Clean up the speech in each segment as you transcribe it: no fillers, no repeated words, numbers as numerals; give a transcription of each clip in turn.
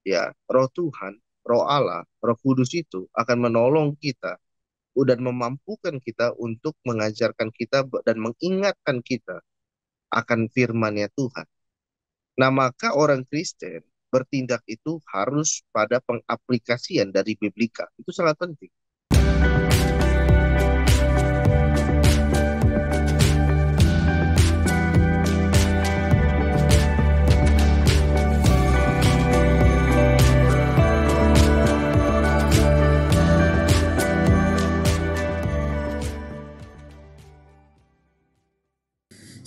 ya Roh Tuhan, Roh Allah, Roh Kudus itu akan menolong kita dan memampukan kita untuk mengajarkan kita dan mengingatkan kita akan firman-Nya Tuhan. Nah, maka orang Kristen bertindak itu harus pada pengaplikasian dari Biblika. Itu sangat penting.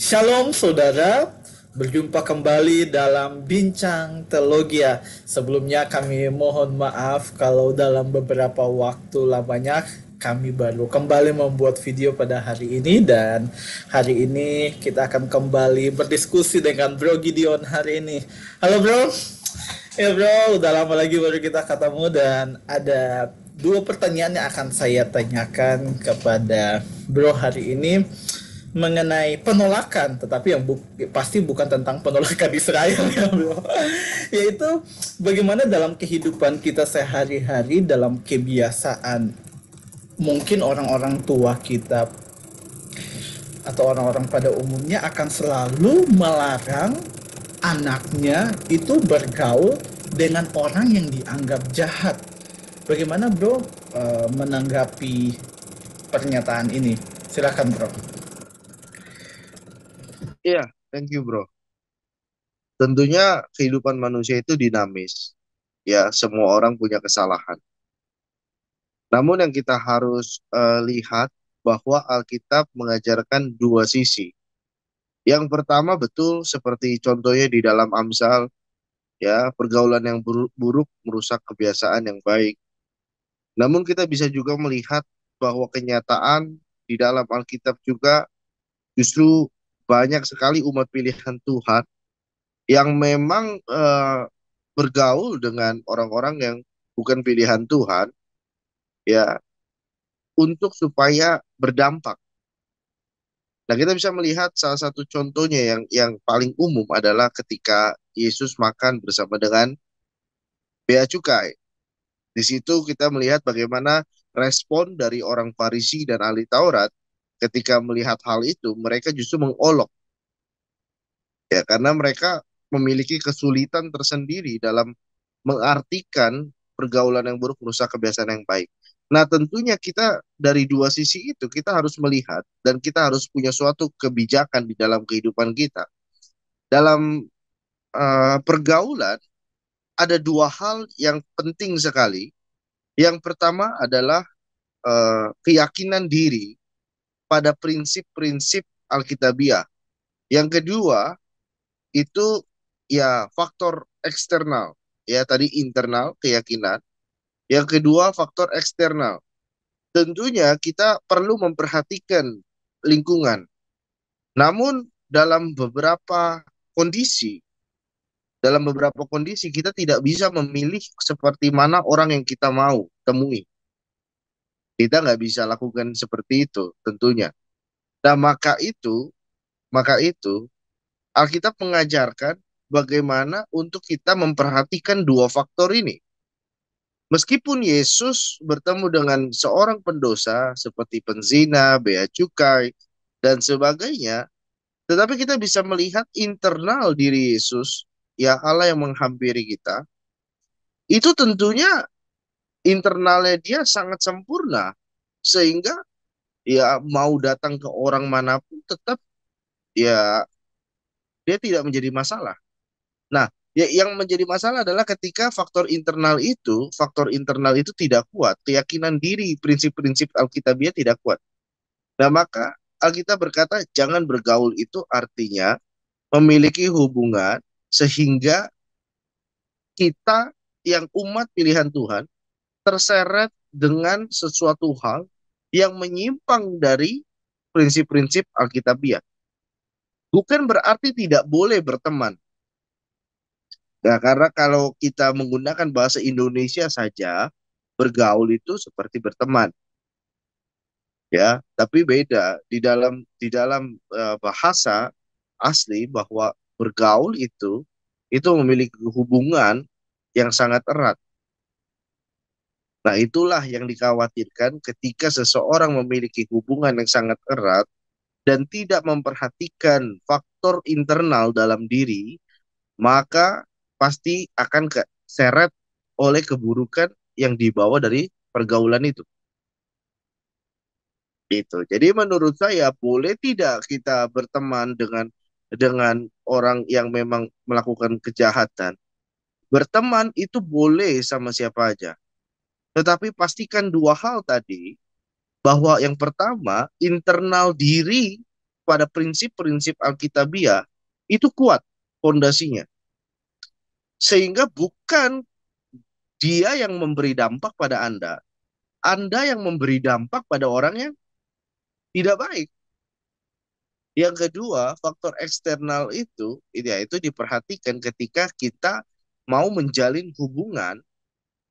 Shalom saudara, berjumpa kembali dalam Bincang Teologia. Sebelumnya kami mohon maaf kalau dalam beberapa waktu lamanya kami baru kembali membuat video pada hari ini. Dan hari ini kita akan kembali berdiskusi dengan Bro Gideon hari ini. Halo bro. Ya bro, udah lama lagi baru kita ketemu dan ada dua pertanyaan yang akan saya tanyakan kepada bro hari ini mengenai penolakan, tetapi yang pasti bukan tentang penolakan Israel ya bro. Yaitu bagaimana dalam kehidupan kita sehari-hari, dalam kebiasaan mungkin orang-orang tua kita atau orang-orang pada umumnya akan selalu melarang anaknya itu bergaul dengan orang yang dianggap jahat. Bagaimana bro menanggapi pernyataan ini? Silakan bro. Iya, thank you bro. Tentunya kehidupan manusia itu dinamis. Ya, semua orang punya kesalahan. Namun yang kita harus lihat bahwa Alkitab mengajarkan dua sisi. Yang pertama betul seperti contohnya di dalam Amsal, ya, pergaulan yang buruk merusak kebiasaan yang baik. Namun kita bisa juga melihat bahwa kenyataan di dalam Alkitab juga justru banyak sekali umat pilihan Tuhan yang memang bergaul dengan orang-orang yang bukan pilihan Tuhan, ya, untuk supaya berdampak. Nah, kita bisa melihat salah satu contohnya yang paling umum adalah ketika Yesus makan bersama dengan bea cukai. Di situ kita melihat bagaimana respon dari orang Farisi dan ahli Taurat ketika melihat hal itu, mereka justru mengolok, ya, karena mereka memiliki kesulitan tersendiri dalam mengartikan pergaulan yang buruk merusak kebiasaan yang baik. Nah, tentunya kita dari dua sisi itu kita harus melihat dan kita harus punya suatu kebijakan di dalam kehidupan kita. Dalam pergaulan ada dua hal yang penting sekali. Yang pertama adalah keyakinan diri pada prinsip-prinsip Alkitabiah. Yang kedua itu ya faktor eksternal. Ya, tadi internal keyakinan. Yang kedua faktor eksternal. Tentunya kita perlu memperhatikan lingkungan. Namun kondisi, dalam beberapa kondisi kita tidak bisa memilih seperti mana orang yang kita mau temui. Kita nggak bisa lakukan seperti itu tentunya. Nah, maka itu Alkitab mengajarkan bagaimana untuk kita memperhatikan dua faktor ini. Meskipun Yesus bertemu dengan seorang pendosa seperti penzina, bea cukai, dan sebagainya, tetapi kita bisa melihat internal diri Yesus, ya Allah yang menghampiri kita, itu tentunya internalnya dia sangat sempurna, sehingga ya mau datang ke orang manapun tetap ya dia tidak menjadi masalah. Nah, ya, yang menjadi masalah adalah ketika faktor internal itu tidak kuat, keyakinan diri, prinsip-prinsip Alkitabiah tidak kuat. Nah, maka Alkitab berkata jangan bergaul itu artinya memiliki hubungan sehingga kita yang umat pilihan Tuhan terseret dengan sesuatu hal yang menyimpang dari prinsip-prinsip Alkitabiah. Bukan berarti tidak boleh berteman. Nah, karena kalau kita menggunakan bahasa Indonesia saja, bergaul itu seperti berteman, ya. Tapi beda di dalam bahasa asli bahwa bergaul itu memiliki hubungan, yang sangat erat. Nah, itulah yang dikhawatirkan ketika seseorang memiliki hubungan yang sangat erat dan tidak memperhatikan faktor internal dalam diri, maka pasti akan seret oleh keburukan yang dibawa dari pergaulan itu. Itu. Jadi menurut saya boleh tidak kita berteman dengan orang yang memang melakukan kejahatan. Berteman itu boleh sama siapa aja. Tetapi pastikan dua hal tadi, bahwa yang pertama, internal diri pada prinsip-prinsip Alkitabiah itu kuat fondasinya. Sehingga bukan dia yang memberi dampak pada Anda yang memberi dampak pada orang yang tidak baik. Yang kedua, faktor eksternal itu, ya, itu diperhatikan ketika kita mau menjalin hubungan,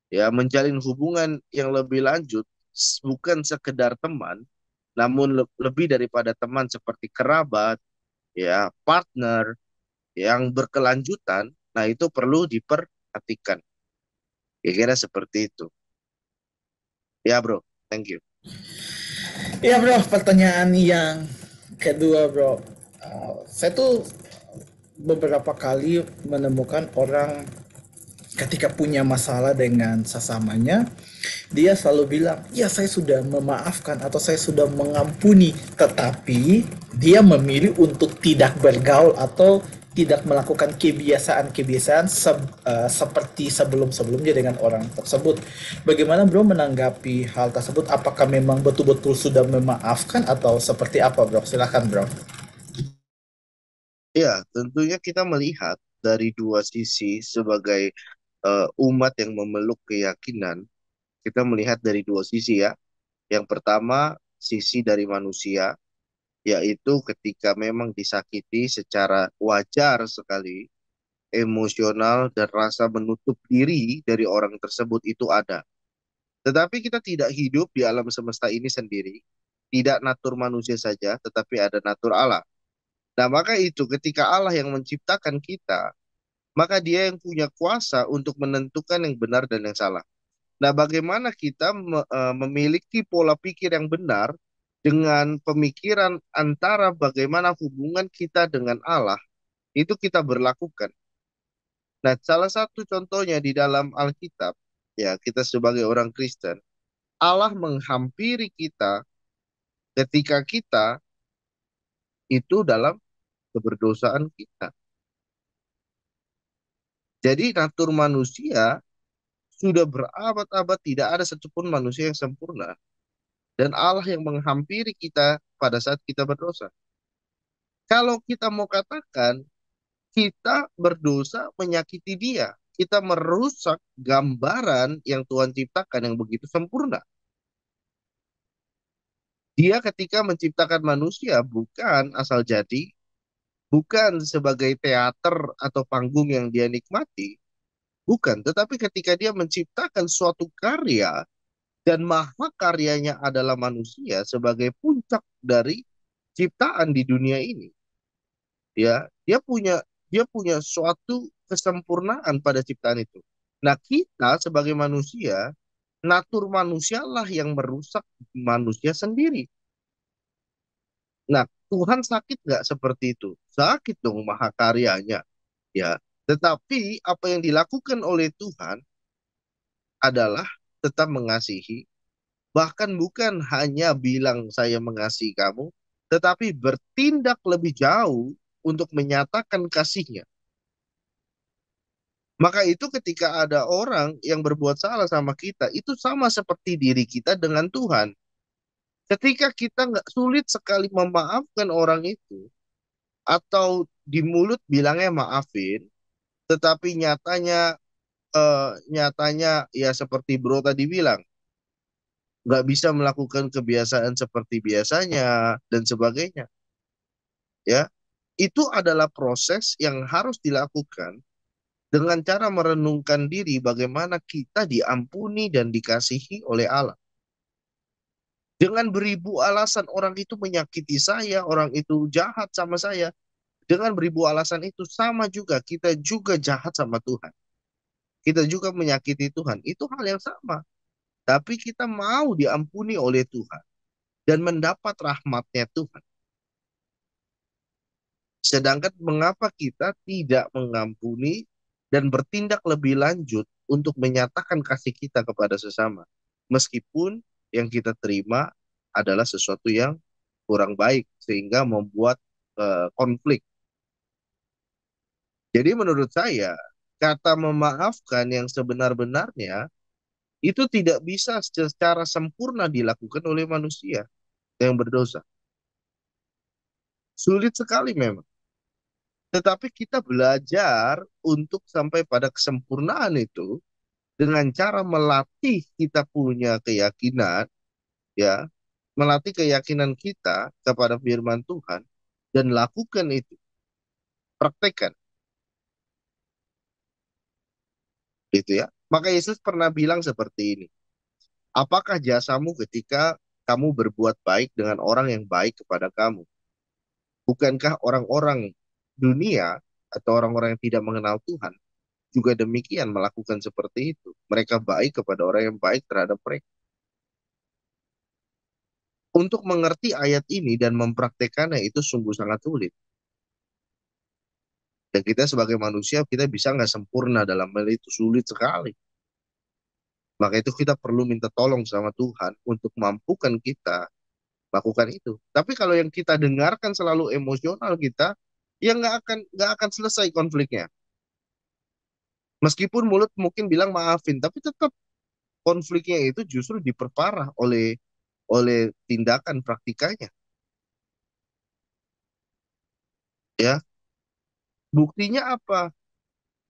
ya, menjalin hubungan yang lebih lanjut, bukan sekedar teman, namun lebih daripada teman seperti kerabat, ya, partner yang berkelanjutan. Nah, itu perlu diperhatikan. Kira-kira seperti itu. Ya, bro. Thank you. Ya bro, pertanyaan yang kedua bro. Saya tuh beberapa kali menemukan orang ketika punya masalah dengan sesamanya, dia selalu bilang, ya saya sudah memaafkan atau saya sudah mengampuni. Tetapi dia memilih untuk tidak bergaul atau tidak melakukan kebiasaan-kebiasaan seperti sebelum-sebelumnya dengan orang tersebut. Bagaimana bro menanggapi hal tersebut? Apakah memang betul-betul sudah memaafkan atau seperti apa bro? Silahkan bro. Ya, tentunya kita melihat dari dua sisi sebagai umat yang memeluk keyakinan, kita melihat dari dua sisi ya. Yang pertama, sisi dari manusia, yaitu ketika memang disakiti secara wajar sekali, emosional dan rasa menutup diri dari orang tersebut itu ada. Tetapi kita tidak hidup di alam semesta ini sendiri, tidak natur manusia saja, tetapi ada natur Allah. Nah, maka itu ketika Allah yang menciptakan kita, maka dia yang punya kuasa untuk menentukan yang benar dan yang salah. Nah, bagaimana kita memiliki pola pikir yang benar dengan pemikiran antara bagaimana hubungan kita dengan Allah, itu kita berlakukan. Nah, salah satu contohnya di dalam Alkitab, ya, kita sebagai orang Kristen, Allah menghampiri kita ketika kita itu dalam keberdosaan kita. Jadi natur manusia sudah berabad-abad tidak ada satupun manusia yang sempurna. Dan Allah yang menghampiri kita pada saat kita berdosa. Kalau kita mau katakan, kita berdosa menyakiti dia. Kita merusak gambaran yang Tuhan ciptakan yang begitu sempurna. Dia ketika menciptakan manusia bukan asal jadi, bukan sebagai teater atau panggung yang dia nikmati, bukan. Tetapi ketika dia menciptakan suatu karya, dan mahakaryanya adalah manusia sebagai puncak dari ciptaan di dunia ini, ya, dia punya suatu kesempurnaan pada ciptaan itu. Nah, kita sebagai manusia, natur manusialah yang merusak manusia sendiri. Nah, Tuhan sakit nggak seperti itu? Sakit dong mahakaryanya, ya. Tetapi apa yang dilakukan oleh Tuhan adalah tetap mengasihi. Bahkan bukan hanya bilang saya mengasihi kamu, tetapi bertindak lebih jauh untuk menyatakan kasihnya. Maka itu ketika ada orang yang berbuat salah sama kita, itu sama seperti diri kita dengan Tuhan. Ketika kita nggak sulit sekali memaafkan orang itu, atau di mulut bilangnya maafin, tetapi nyatanya ya seperti bro tadi bilang, nggak bisa melakukan kebiasaan seperti biasanya dan sebagainya, ya, itu adalah proses yang harus dilakukan dengan cara merenungkan diri bagaimana kita diampuni dan dikasihi oleh Allah. Dengan beribu alasan orang itu menyakiti saya, orang itu jahat sama saya, dengan beribu alasan itu sama juga kita juga jahat sama Tuhan. kita juga menyakiti Tuhan. Itu hal yang sama. Tapi kita mau diampuni oleh Tuhan dan mendapat rahmatnya Tuhan. Sedangkan mengapa kita tidak mengampuni dan bertindak lebih lanjut untuk menyatakan kasih kita kepada sesama. Meskipun yang kita terima adalah sesuatu yang kurang baik sehingga membuat konflik. Jadi menurut saya kata memaafkan yang sebenar-benarnya itu tidak bisa secara sempurna dilakukan oleh manusia yang berdosa. Sulit sekali memang. Tetapi kita belajar untuk sampai pada kesempurnaan itu dengan cara melatih kita punya keyakinan, ya, melatih keyakinan kita kepada firman Tuhan dan lakukan itu, praktekkan, gitu ya. Maka Yesus pernah bilang seperti ini, apakah jasamu ketika kamu berbuat baik dengan orang yang baik kepada kamu? Bukankah orang-orang dunia atau orang-orang yang tidak mengenal Tuhan juga demikian melakukan seperti itu. Mereka baik kepada orang yang baik terhadap mereka. Untuk mengerti ayat ini dan mempraktekannya itu sungguh sangat sulit. Dan kita sebagai manusia, kita bisa nggak sempurna dalam hal itu. Sulit sekali. Maka itu kita perlu minta tolong sama Tuhan untuk mampukan kita lakukan itu. Tapi kalau yang kita dengarkan selalu emosional kita, ya nggak akan selesai konfliknya. Meskipun mulut mungkin bilang maafin, tapi tetap konfliknya itu justru diperparah oleh tindakan praktikanya. Ya, buktinya apa?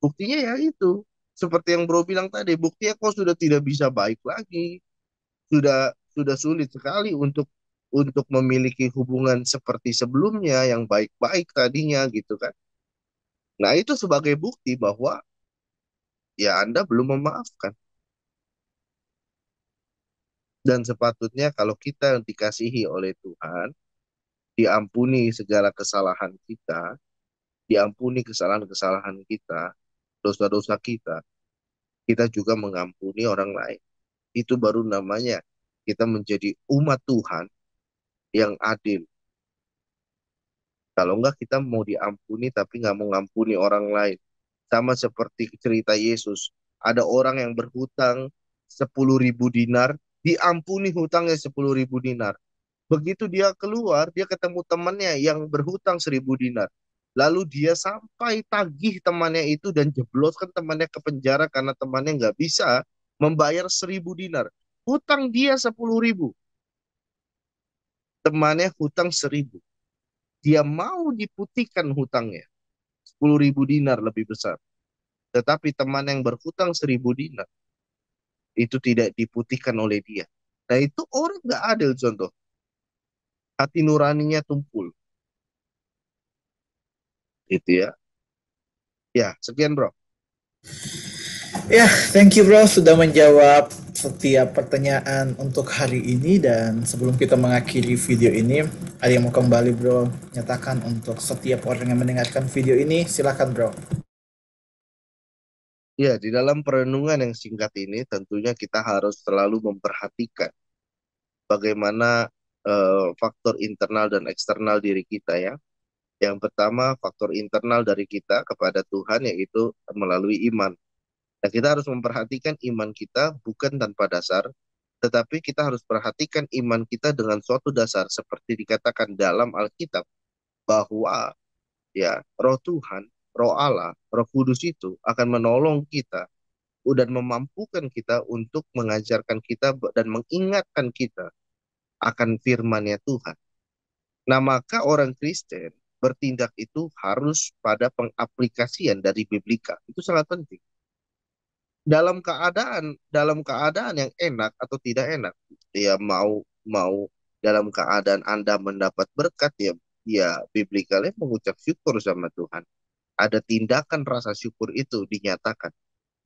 Buktinya ya itu. Seperti yang Bro bilang tadi, buktinya kok sudah tidak bisa baik lagi. Sudah sulit sekali untuk memiliki hubungan seperti sebelumnya yang baik-baik tadinya gitu kan. Nah, itu sebagai bukti bahwa ya Anda belum memaafkan. Dan sepatutnya kalau kita dikasihi oleh Tuhan, diampuni segala kesalahan kita, diampuni kesalahan-kesalahan kita, dosa-dosa kita, kita juga mengampuni orang lain. Itu baru namanya kita menjadi umat Tuhan yang adil. Kalau enggak kita mau diampuni tapi nggak mau ngampuni orang lain. Sama seperti cerita Yesus. Ada orang yang berhutang 10.000 dinar, diampuni hutangnya 10.000 dinar. Begitu dia keluar, dia ketemu temannya yang berhutang 1.000 dinar. Lalu dia sampai tagih temannya itu dan jebloskan temannya ke penjara karena temannya nggak bisa membayar 1.000 dinar. Hutang dia 10.000, temannya hutang 1.000. Dia mau diputihkan hutangnya, 10.000 dinar lebih besar. Tetapi teman yang berhutang 1.000 dinar, itu tidak diputihkan oleh dia. Nah itu orang nggak adil contoh. Hati nuraninya tumpul. Gitu ya. Ya, sekian bro. Ya, thank you bro sudah menjawab setiap pertanyaan untuk hari ini, dan sebelum kita mengakhiri video ini, ada yang mau kembali bro nyatakan untuk setiap orang yang mendengarkan video ini, silakan bro. Ya, di dalam perenungan yang singkat ini tentunya kita harus selalu memperhatikan bagaimana faktor internal dan eksternal diri kita ya. Yang pertama, faktor internal dari kita kepada Tuhan yaitu melalui iman. Nah, kita harus memperhatikan iman kita bukan tanpa dasar, tetapi kita harus perhatikan iman kita dengan suatu dasar seperti dikatakan dalam Alkitab bahwa ya Roh Tuhan, Roh Allah, Roh Kudus itu akan menolong kita dan memampukan kita untuk mengajarkan kita dan mengingatkan kita akan firman-Nya Tuhan. Nah, maka orang Kristen bertindak itu harus pada pengaplikasian dari biblika. Itu sangat penting. Dalam keadaan yang enak atau tidak enak, ya mau mau dalam keadaan Anda mendapat berkat ya, ya biblikalnya mengucap syukur sama Tuhan. Ada tindakan rasa syukur itu dinyatakan.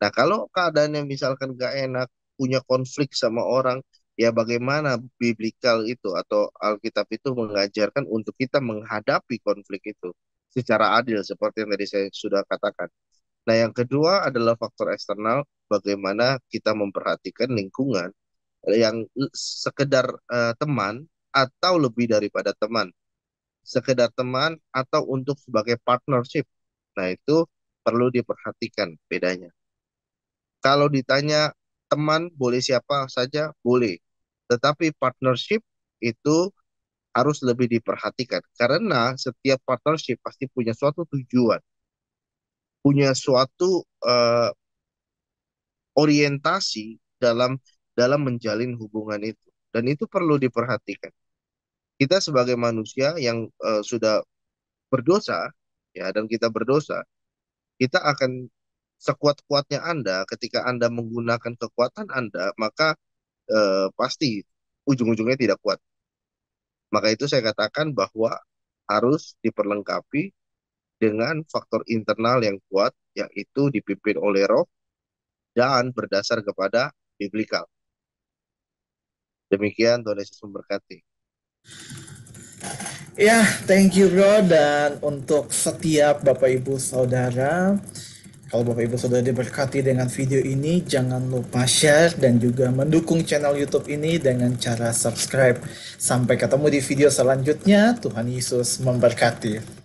Nah, kalau keadaannya misalkan gak enak, punya konflik sama orang, ya bagaimana biblikal itu atau Alkitab itu mengajarkan untuk kita menghadapi konflik itu secara adil seperti yang tadi saya sudah katakan. Nah, yang kedua adalah faktor eksternal, bagaimana kita memperhatikan lingkungan yang sekedar teman atau lebih daripada teman, sekedar teman atau untuk sebagai partnership. Nah, itu perlu diperhatikan bedanya. Kalau ditanya teman boleh siapa saja, boleh. Tetapi partnership itu harus lebih diperhatikan karena setiap partnership pasti punya suatu tujuan, punya suatu orientasi dalam menjalin hubungan itu. Dan itu perlu diperhatikan. Kita sebagai manusia yang sudah berdosa, ya, dan kita berdosa, kita akan sekuat-kuatnya Anda, ketika Anda menggunakan kekuatan Anda, maka pasti ujung-ujungnya tidak kuat. Maka itu saya katakan bahwa harus diperlengkapi dengan faktor internal yang kuat, yaitu dipimpin oleh roh dan berdasar kepada biblikal. Demikian, Tuhan Yesus memberkati. Ya, thank you bro. Dan untuk setiap Bapak Ibu Saudara, kalau Bapak Ibu Saudara diberkati dengan video ini, jangan lupa share dan juga mendukung channel YouTube ini dengan cara subscribe. Sampai ketemu di video selanjutnya. Tuhan Yesus memberkati.